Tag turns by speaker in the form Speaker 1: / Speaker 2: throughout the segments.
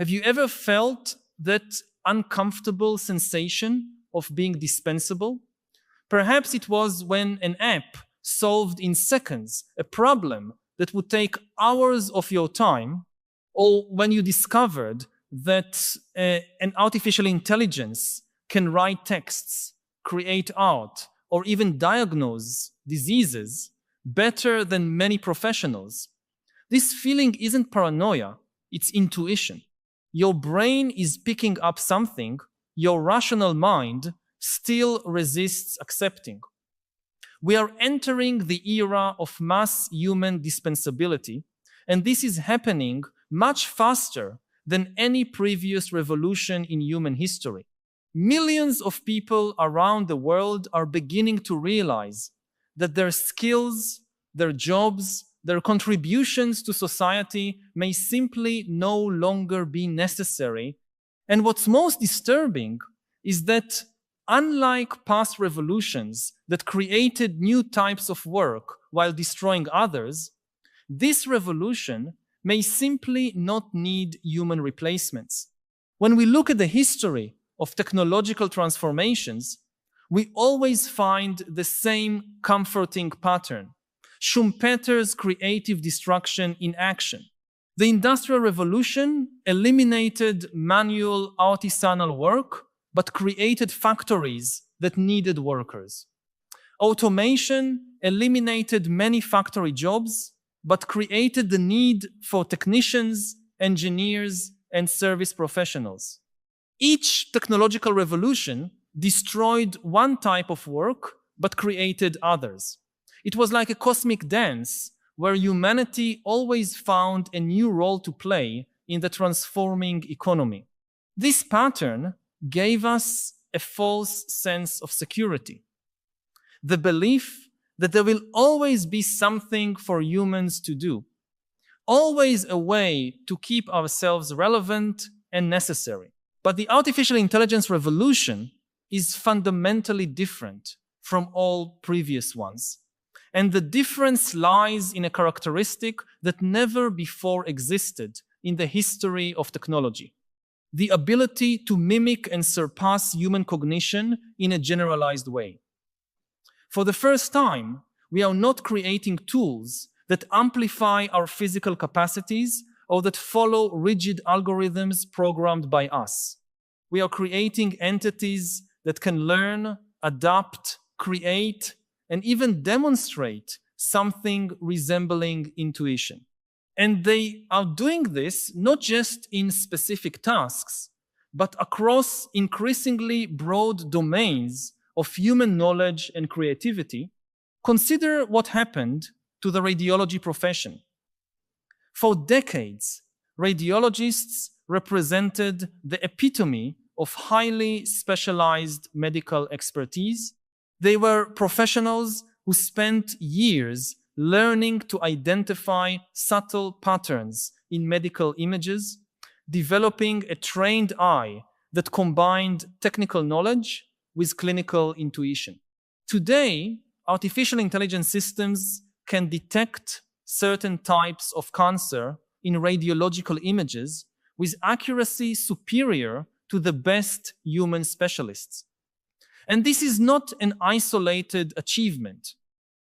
Speaker 1: Have you ever felt that uncomfortable sensation of being dispensable? Perhaps it was when an app solved in seconds a problem that would take hours of your time, or when you discovered that an artificial intelligence can write texts, create art, or even diagnose diseases better than many professionals. This feeling isn't paranoia, it's intuition. Your brain is picking up something your rational mind still resists accepting. We are entering the era of mass human dispensability, and this is happening much faster than any previous revolution in human history. Millions of people around the world are beginning to realize that their skills, their jobs, their contributions to society may simply no longer be necessary. And what's most disturbing is that unlike past revolutions that created new types of work while destroying others, this revolution may simply not need human replacements. When we look at the history of technological transformations, we always find the same comforting pattern: Schumpeter's creative destruction in action. The Industrial Revolution eliminated manual artisanal work, but created factories that needed workers. Automation eliminated many factory jobs, but created the need for technicians, engineers, and service professionals. Each technological revolution destroyed one type of work, but created others. It was like a cosmic dance where humanity always found a new role to play in the transforming economy. This pattern gave us a false sense of security. The belief that there will always be something for humans to do, always a way to keep ourselves relevant and necessary. But the artificial intelligence revolution is fundamentally different from all previous ones. And the difference lies in a characteristic that never before existed in the history of technology: the ability to mimic and surpass human cognition in a generalized way. For the first time, we are not creating tools that amplify our physical capacities or that follow rigid algorithms programmed by us. We are creating entities that can learn, adapt, create, and even demonstrate something resembling intuition. And they are doing this not just in specific tasks, but across increasingly broad domains of human knowledge and creativity. Consider what happened to the radiology profession. For decades, radiologists represented the epitome of highly specialized medical expertise. They were professionals who spent years learning to identify subtle patterns in medical images, developing a trained eye that combined technical knowledge with clinical intuition. Today, artificial intelligence systems can detect certain types of cancer in radiological images with accuracy superior to the best human specialists. And this is not an isolated achievement.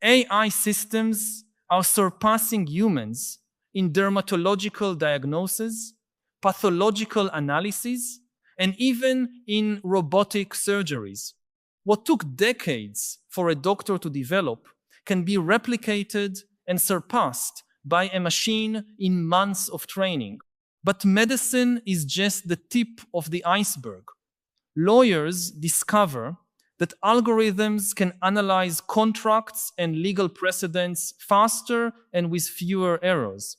Speaker 1: AI systems are surpassing humans in dermatological diagnosis, pathological analysis, and even in robotic surgeries. What took decades for a doctor to develop can be replicated and surpassed by a machine in months of training. But medicine is just the tip of the iceberg. Lawyers discover that algorithms can analyze contracts and legal precedents faster and with fewer errors.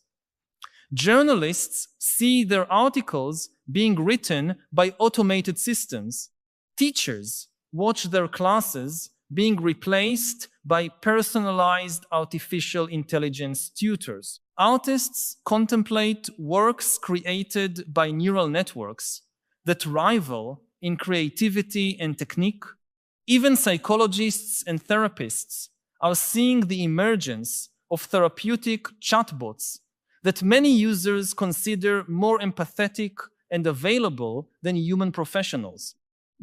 Speaker 1: Journalists see their articles being written by automated systems. Teachers watch their classes being replaced by personalized artificial intelligence tutors. Artists contemplate works created by neural networks that rival in creativity and technique. Even psychologists and therapists are seeing the emergence of therapeutic chatbots that many users consider more empathetic and available than human professionals.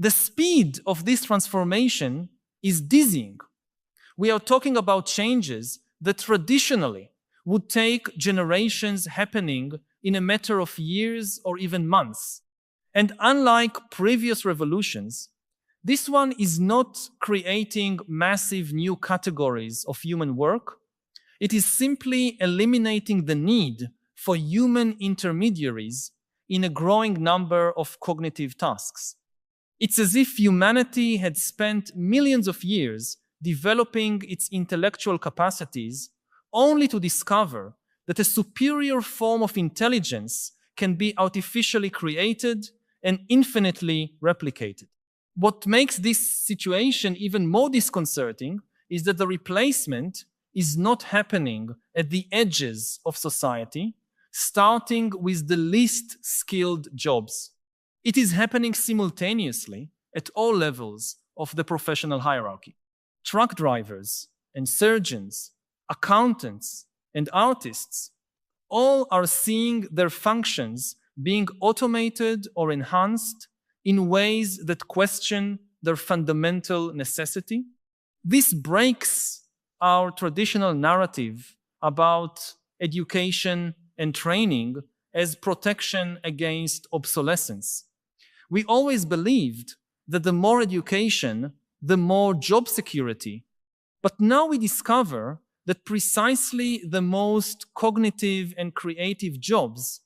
Speaker 1: The speed of this transformation is dizzying. We are talking about changes that traditionally would take generations happening in a matter of years or even months. And unlike previous revolutions, this one is not creating massive new categories of human work. It is simply eliminating the need for human intermediaries in a growing number of cognitive tasks. It's as if humanity had spent millions of years developing its intellectual capacities only to discover that a superior form of intelligence can be artificially created and infinitely replicated. What makes this situation even more disconcerting is that the replacement is not happening at the edges of society, starting with the least skilled jobs. It is happening simultaneously at all levels of the professional hierarchy. Truck drivers and surgeons, accountants and artists, all are seeing their functions being automated or enhanced in ways that question their fundamental necessity. This breaks our traditional narrative about education and training as protection against obsolescence. We always believed that the more education, the more job security. But now we discover that precisely the most cognitive and creative jobs,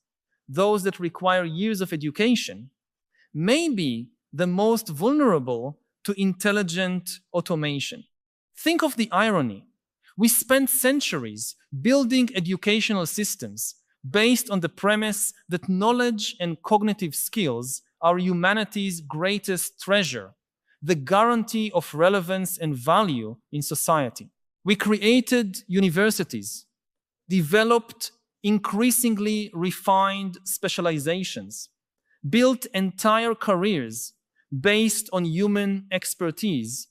Speaker 1: those that require years of education, may be the most vulnerable to intelligent automation. Think of the irony. We spent centuries building educational systems based on the premise that knowledge and cognitive skills are humanity's greatest treasure, the guarantee of relevance and value in society. We created universities, developed increasingly refined specializations, built entire careers based on human expertise.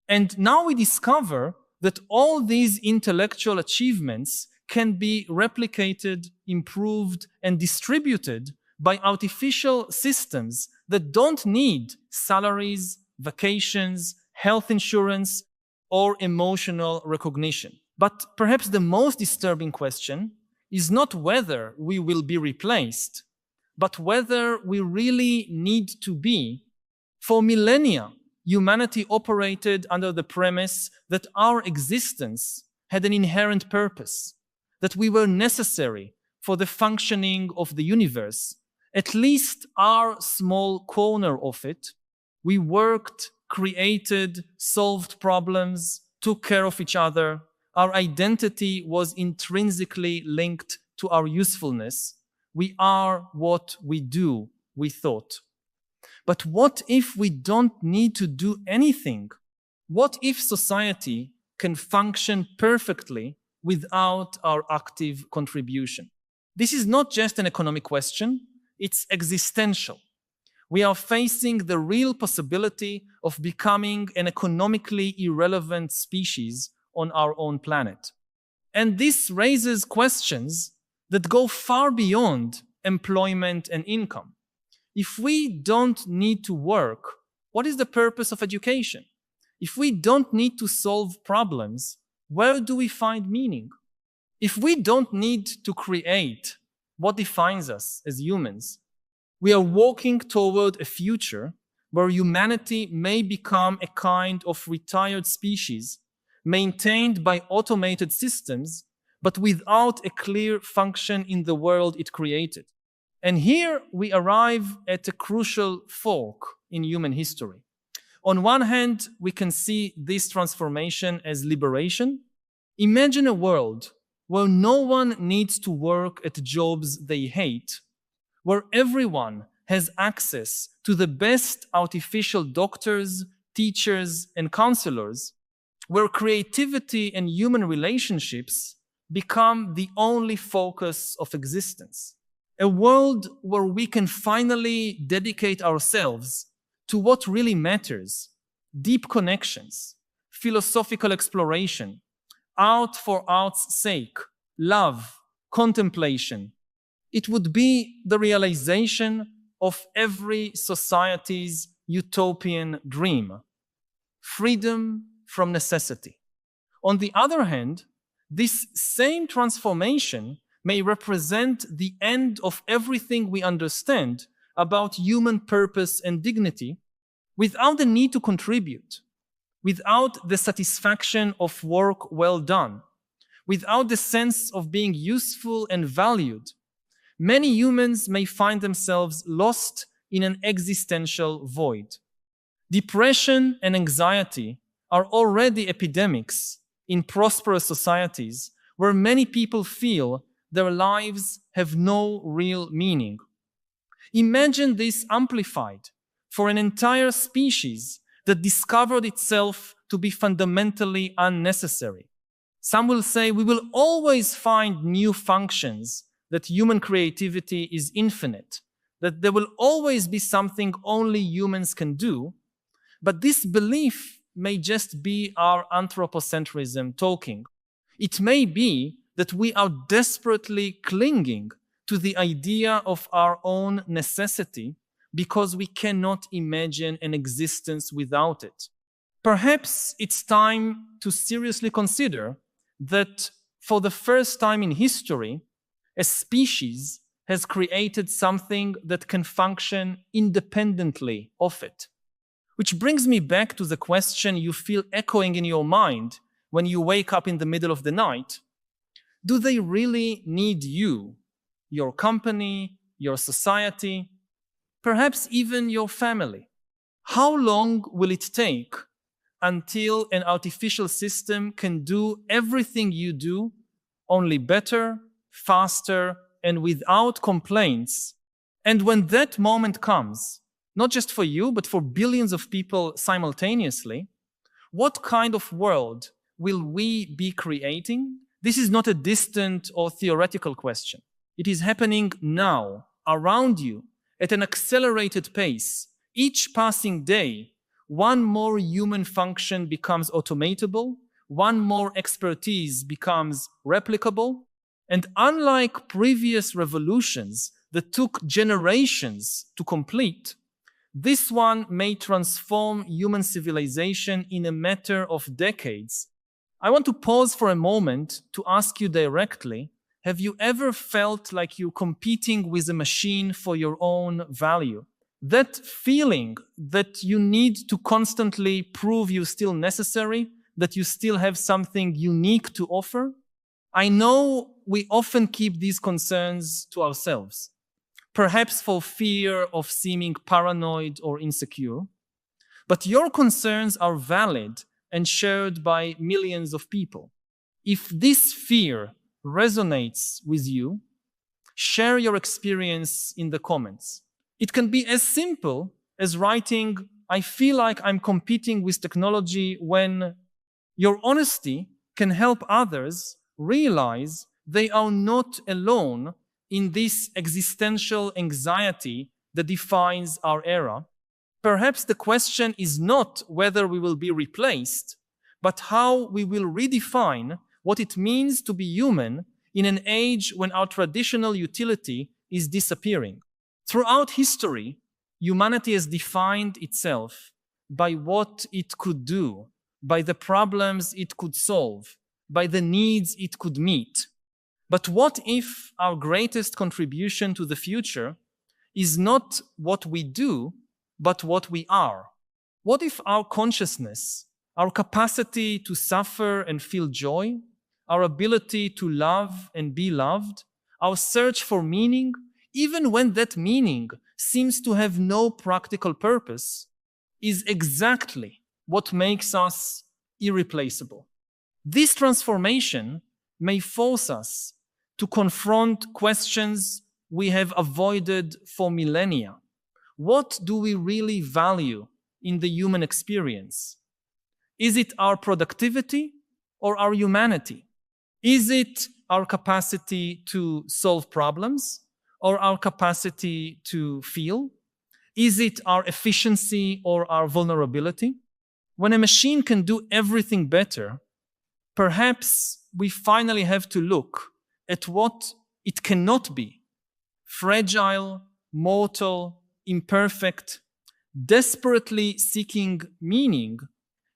Speaker 1: And now we discover that all these intellectual achievements can be replicated, improved, and distributed by artificial systems that don't need salaries, vacations, health insurance, or emotional recognition. But perhaps the most disturbing question is not whether we will be replaced, but whether we really need to be. For millennia, humanity operated under the premise that our existence had an inherent purpose, that we were necessary for the functioning of the universe, at least our small corner of it. We worked, created, solved problems, took care of each other. Our identity was intrinsically linked to our usefulness. We are what we do, we thought. But what if we don't need to do anything? What if society can function perfectly without our active contribution? This is not just an economic question, it's existential. We are facing the real possibility of becoming an economically irrelevant species on our own planet. And this raises questions that go far beyond employment and income. If we don't need to work, what is the purpose of education? If we don't need to solve problems, where do we find meaning? If we don't need to create, what defines us as humans? We are walking toward a future where humanity may become a kind of retired species maintained by automated systems, but without a clear function in the world it created. And here we arrive at a crucial fork in human history. On one hand, we can see this transformation as liberation. Imagine a world where no one needs to work at jobs they hate, where everyone has access to the best artificial doctors, teachers, and counselors, where creativity and human relationships become the only focus of existence. A world where we can finally dedicate ourselves to what really matters: deep connections, philosophical exploration, art for art's sake, love, contemplation. It would be the realization of every society's utopian dream: freedom from necessity. On the other hand, this same transformation may represent the end of everything we understand about human purpose and dignity, without the need to contribute, without the satisfaction of work well done, without the sense of being useful and valued. Many humans may find themselves lost in an existential void. Depression and anxiety are already epidemics in prosperous societies where many people feel their lives have no real meaning. Imagine this amplified for an entire species that discovered itself to be fundamentally unnecessary. Some will say we will always find new functions, that human creativity is infinite, that there will always be something only humans can do, but this belief may just be our anthropocentrism talking. It may be that we are desperately clinging to the idea of our own necessity because we cannot imagine an existence without it. Perhaps it's time to seriously consider that for the first time in history, a species has created something that can function independently of it. Which brings me back to the question you feel echoing in your mind when you wake up in the middle of the night. Do they really need you, your company, your society, perhaps even your family? How long will it take until an artificial system can do everything you do, only better, faster, and without complaints? And when that moment comes, not just for you, but for billions of people simultaneously, what kind of world will we be creating? This is not a distant or theoretical question. It is happening now, around you, at an accelerated pace. Each passing day, one more human function becomes automatable, one more expertise becomes replicable, and unlike previous revolutions that took generations to complete, this one may transform human civilization in a matter of decades. I want to pause for a moment to ask you directly, have you ever felt like you're competing with a machine for your own value? That feeling that you need to constantly prove you're still necessary, that you still have something unique to offer? I know we often keep these concerns to ourselves, perhaps for fear of seeming paranoid or insecure. But your concerns are valid and shared by millions of people. If this fear resonates with you, share your experience in the comments. It can be as simple as writing, "I feel like I'm competing with technology," when your honesty can help others realize they are not alone in this existential anxiety that defines our era. Perhaps the question is not whether we will be replaced, but how we will redefine what it means to be human in an age when our traditional utility is disappearing. Throughout history, humanity has defined itself by what it could do, by the problems it could solve, by the needs it could meet. But what if our greatest contribution to the future is not what we do, but what we are? What if our consciousness, our capacity to suffer and feel joy, our ability to love and be loved, our search for meaning, even when that meaning seems to have no practical purpose, is exactly what makes us irreplaceable? This transformation may force us to confront questions we have avoided for millennia. What do we really value in the human experience? Is it our productivity or our humanity? Is it our capacity to solve problems or our capacity to feel? Is it our efficiency or our vulnerability? When a machine can do everything better, perhaps we finally have to look at what it cannot be: fragile, mortal, imperfect, desperately seeking meaning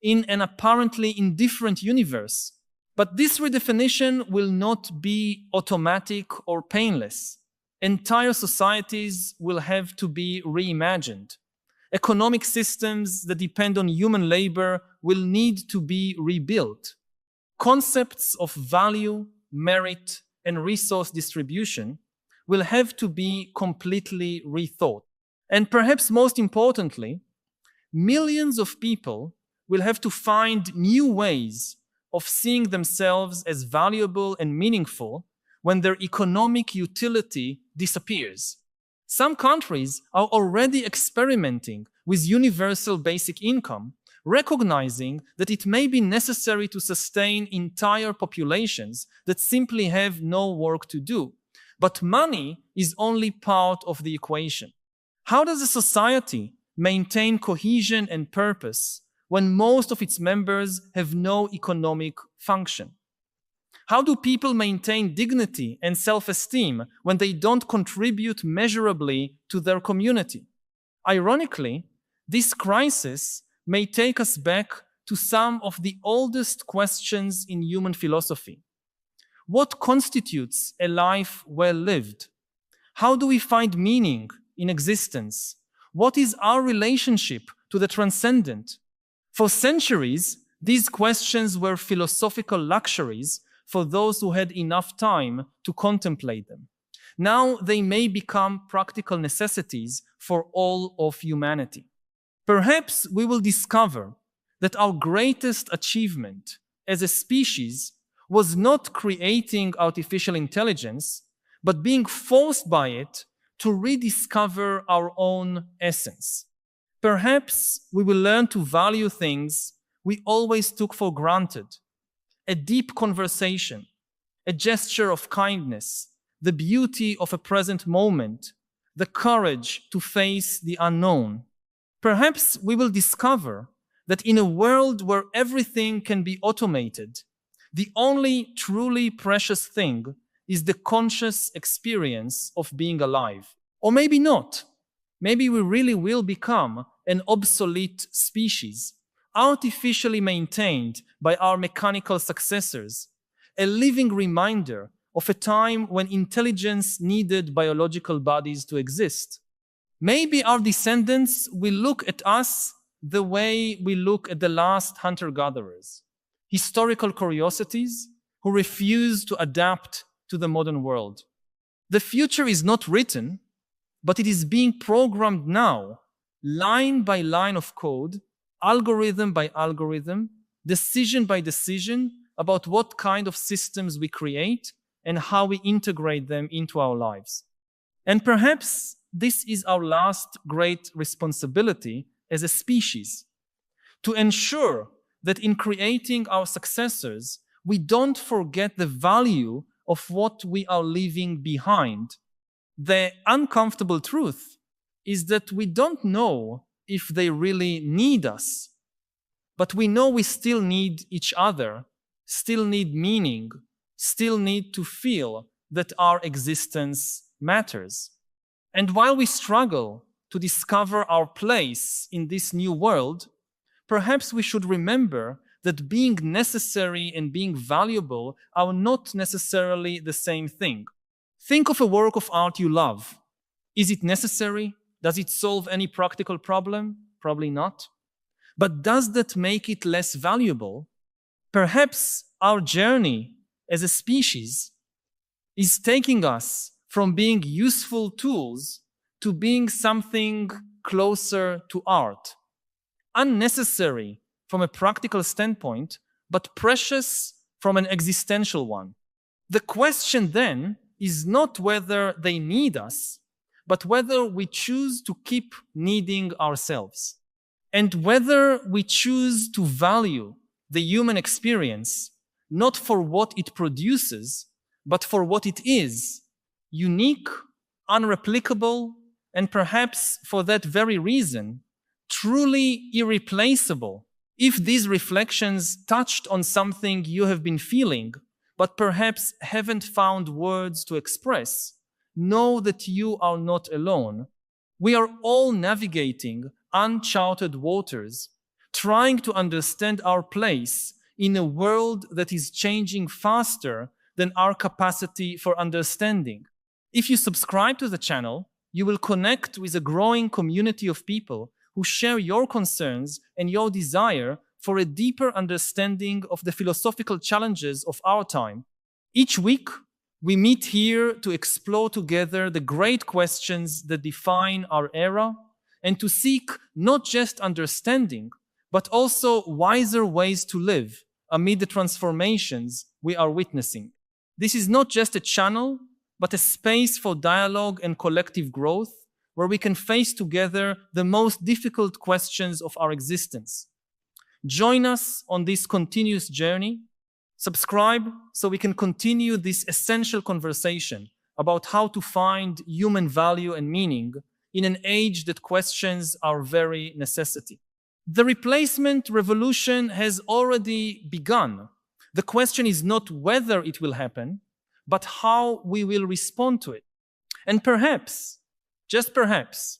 Speaker 1: in an apparently indifferent universe. But this redefinition will not be automatic or painless. Entire societies will have to be reimagined. Economic systems that depend on human labor will need to be rebuilt. Concepts of value, merit, and resource distribution will have to be completely rethought. And perhaps most importantly, millions of people will have to find new ways of seeing themselves as valuable and meaningful when their economic utility disappears. Some countries are already experimenting with universal basic income, recognizing that it may be necessary to sustain entire populations that simply have no work to do. But money is only part of the equation. How does a society maintain cohesion and purpose when most of its members have no economic function? How do people maintain dignity and self-esteem when they don't contribute measurably to their community? Ironically, this crisis may take us back to some of the oldest questions in human philosophy. What constitutes a life well lived? How do we find meaning in existence? What is our relationship to the transcendent? For centuries, these questions were philosophical luxuries for those who had enough time to contemplate them. Now they may become practical necessities for all of humanity. Perhaps we will discover that our greatest achievement as a species was not creating artificial intelligence, but being forced by it to rediscover our own essence. Perhaps we will learn to value things we always took for granted: a deep conversation, a gesture of kindness, the beauty of a present moment, the courage to face the unknown. Perhaps we will discover that in a world where everything can be automated, the only truly precious thing is the conscious experience of being alive. Or maybe not. Maybe we really will become an obsolete species, artificially maintained by our mechanical successors, a living reminder of a time when intelligence needed biological bodies to exist. Maybe our descendants will look at us the way we look at the last hunter-gatherers, historical curiosities who refuse to adapt to the modern world. The future is not written, but it is being programmed now, line by line of code, algorithm by algorithm, decision by decision, about what kind of systems we create and how we integrate them into our lives. And perhaps this is our last great responsibility as a species, to ensure that in creating our successors, we don't forget the value of what we are leaving behind. The uncomfortable truth is that we don't know if they really need us, but we know we still need each other, still need meaning, still need to feel that our existence matters. And while we struggle to discover our place in this new world, perhaps we should remember that being necessary and being valuable are not necessarily the same thing. Think of a work of art you love. Is it necessary? Does it solve any practical problem? Probably not. But does that make it less valuable? Perhaps our journey as a species is taking us from being useful tools to being something closer to art. Unnecessary from a practical standpoint, but precious from an existential one. The question then is not whether they need us, but whether we choose to keep needing ourselves, and whether we choose to value the human experience not for what it produces, but for what it is: unique, unreplicable, and perhaps for that very reason, truly irreplaceable. If these reflections touched on something you have been feeling, but perhaps haven't found words to express, know that you are not alone. We are all navigating uncharted waters, trying to understand our place in a world that is changing faster than our capacity for understanding. If you subscribe to the channel, you will connect with a growing community of people who share your concerns and your desire for a deeper understanding of the philosophical challenges of our time. Each week, we meet here to explore together the great questions that define our era and to seek not just understanding, but also wiser ways to live amid the transformations we are witnessing. This is not just a channel, but a space for dialogue and collective growth where we can face together the most difficult questions of our existence. Join us on this continuous journey. Subscribe so we can continue this essential conversation about how to find human value and meaning in an age that questions our very necessity. The replacement revolution has already begun. The question is not whether it will happen, but how we will respond to it. And perhaps, just perhaps,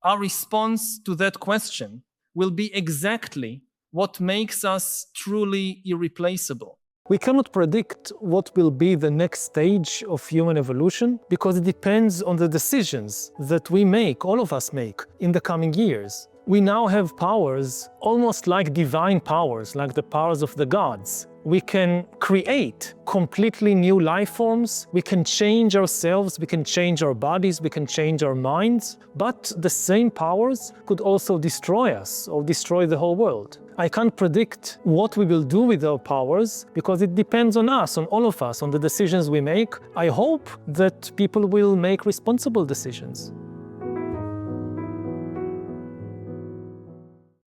Speaker 1: our response to that question will be exactly what makes us truly irreplaceable.
Speaker 2: We cannot predict what will be the next stage of human evolution because it depends on the decisions that we make, all of us make, in the coming years. We now have powers almost like divine powers, like the powers of the gods. We can create completely new life forms, we can change ourselves, we can change our bodies, we can change our minds, but the same powers could also destroy us or destroy the whole world. I can't predict what we will do with our powers because it depends on us, on all of us, on the decisions we make. I hope that people will make responsible decisions.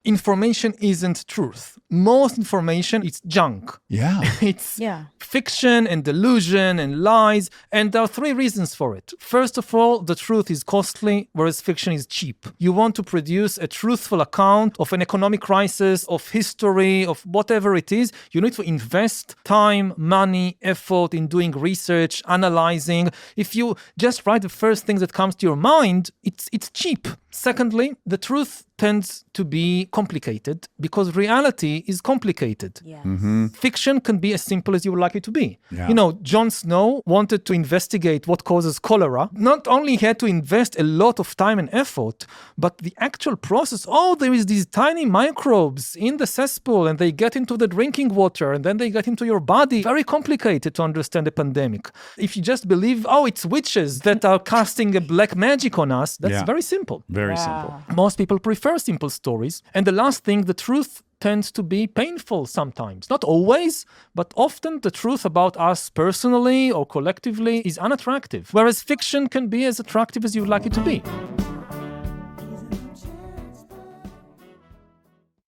Speaker 3: Information isn't truth. Most information is junk.
Speaker 4: Yeah.
Speaker 3: It's fiction and delusion and lies, and there are three reasons for it. First of all, the truth is costly, whereas fiction is cheap. You want to produce a truthful account of an economic crisis, of history, of whatever it is, you need to invest time, money, effort in doing research, analyzing. If you just write the first thing that comes to your mind, it's cheap. Secondly, the truth tends to be complicated because reality is complicated.
Speaker 5: Yes.
Speaker 3: Fiction can be as simple as you would like it to be.
Speaker 4: Yeah.
Speaker 3: You know, Jon Snow wanted to investigate what causes cholera. Not only he had to invest a lot of time and effort, but the actual process, there is these tiny microbes in the cesspool and they get into the drinking water and then they get into your body. Very complicated to understand a pandemic. If you just believe, it's witches that are casting a black magic on us, that's very simple.
Speaker 4: Very simple.
Speaker 3: Most people prefer simple stories. And the last thing, the truth tends to be painful sometimes. Not always, but often the truth about us personally or collectively is unattractive, whereas fiction can be as attractive as you'd like it to be.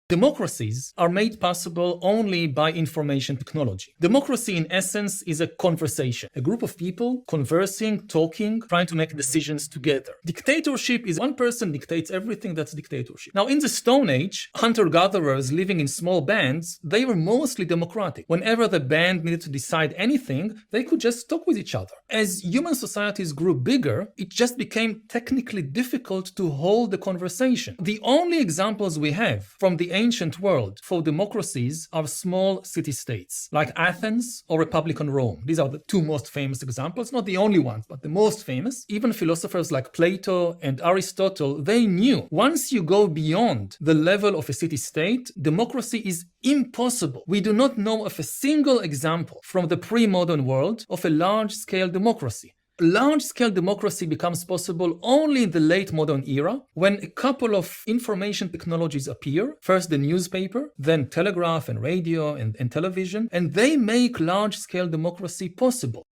Speaker 3: Democracies are made possible only by information technology. Democracy, in essence, is a conversation. A group of people conversing, talking, trying to make decisions together. Dictatorship is one person dictates everything. That's dictatorship. Now, in the Stone Age, hunter-gatherers living in small bands, they were mostly democratic. Whenever the band needed to decide anything, they could just talk with each other. As human societies grew bigger, it just became technically difficult to hold the conversation. The only examples we have from the ancient world for democracies are small city-states, like Athens or Republican Rome. These are the two most famous examples, not the only ones, but the most famous. Even philosophers like Plato and Aristotle, they knew once you go beyond the level of a city-state, democracy is impossible. We do not know of a single example from the pre-modern world of a large-scale democracy. Large-scale democracy becomes possible only in the late modern era when a couple of information technologies appear. First the newspaper, then telegraph and radio and television, and they make large-scale democracy possible.